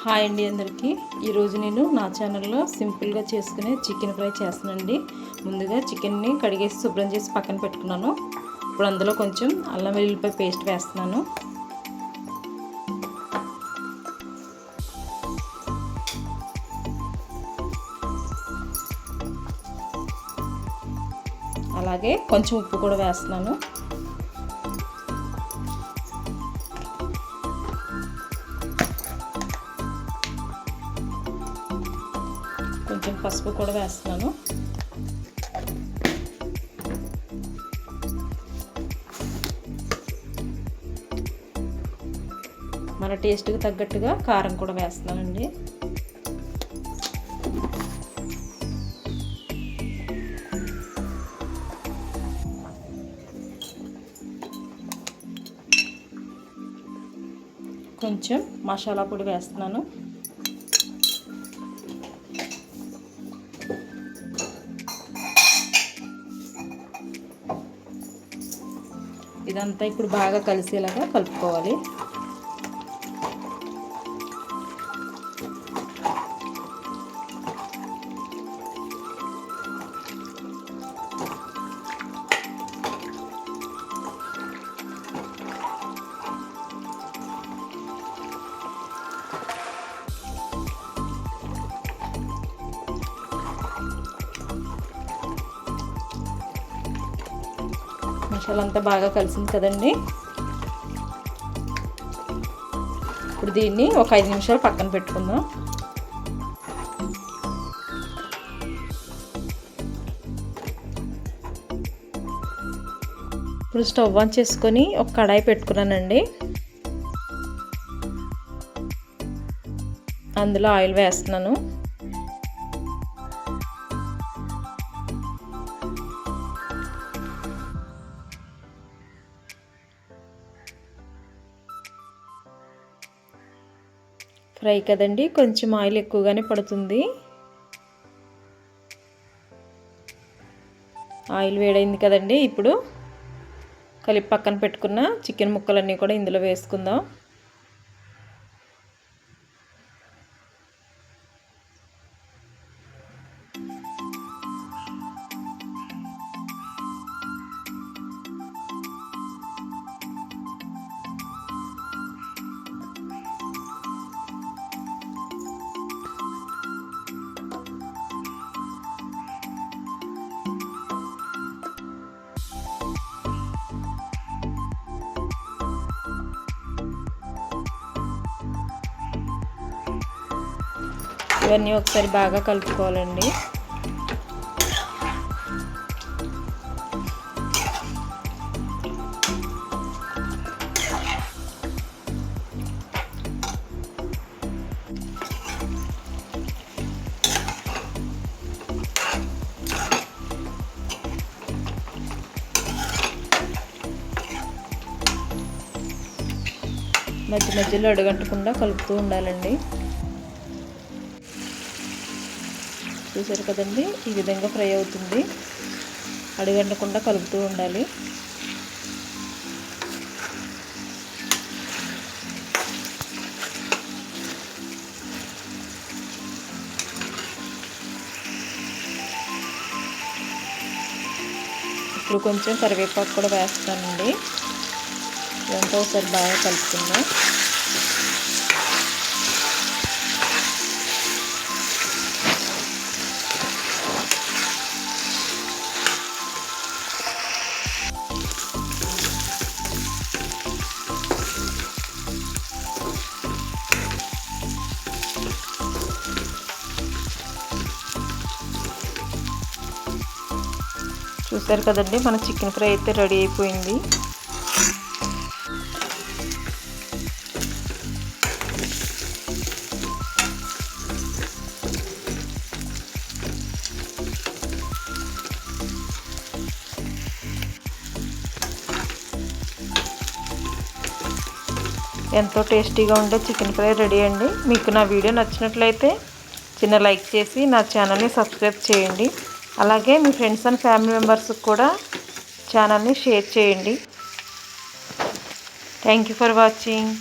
Hi అండి అందరికీ. ఈరోజు నేను నా ఛానల్లో సింపుల్గా చేసుకునే చికెన్ ఫ్రై చేస్తానండి. ముందుగా చికెన్ని కడిగేసి శుభ్రం చేసి పక్కన పెట్టుకున్నాను. ఇప్పుడు అందులో కొంచెం అల్లం వెల్లుల్లిపాయ పేస్ట్ వేస్తున్నాను. అలాగే కొంచెం ఉప్పు కూడా వేస్తున్నాను. కొంచెం పసుపు కూడా వేస్తున్నాను. మన టేస్ట్కి తగ్గట్టుగా కారం కూడా వేస్తున్నానండి. కొంచెం మసాలా పొడి వేస్తున్నాను. ఇదంతా ఇప్పుడు బాగా కలిసేలాగా కలుపుకోవాలి. మసాలా అంతా బాగా కలిసింది కదండి. ఇప్పుడు దీన్ని ఒక 5 నిమిషాలు పక్కన పెట్టుకుందాం. ఇప్పుడు స్టవ్ ఆన్ చేసుకొని ఒక కడాయి పెట్టుకున్నానండి. అందులో ఆయిల్ వేస్తున్నాను. ఫ్రై కదండి, కొంచెం ఆయిల్ ఎక్కువగానే పడుతుంది. ఆయిల్ వేడైంది కదండి. ఇప్పుడు కలిపి పక్కన పెట్టుకున్న చికెన్ ముక్కలన్నీ కూడా ఇందులో వేసుకుందాం. ఇవన్నీ ఒకసారి బాగా కలుపుకోవాలండి. మధ్య మధ్యలో అడుగంటకుండా కలుపుతూ ఉండాలండి. చూసారు కదండి, ఈ విధంగా ఫ్రై అవుతుంది. అడుగంటకుండా కలుపుతూ ఉండాలి. ఇప్పుడు కొంచెం కరివేపాకు కూడా వేస్తానండి. ఇదంతా ఒకసారి బాగా కలుపుకుందాం. చూసారు కదండి, మన చికెన్ ఫ్రై అయితే రెడీ అయిపోయింది. ఎంతో టేస్టీగా ఉండే చికెన్ ఫ్రై రెడీ అండి. మీకు నా వీడియో నచ్చినట్లయితే చిన్న లైక్ చేసి నా ఛానల్ని సబ్స్క్రైబ్ చేయండి. అలాగే మీ ఫ్రెండ్స్ అండ్ ఫ్యామిలీ మెంబర్స్కి కూడా ఛానల్ని షేర్ చేయండి. Thank you for watching.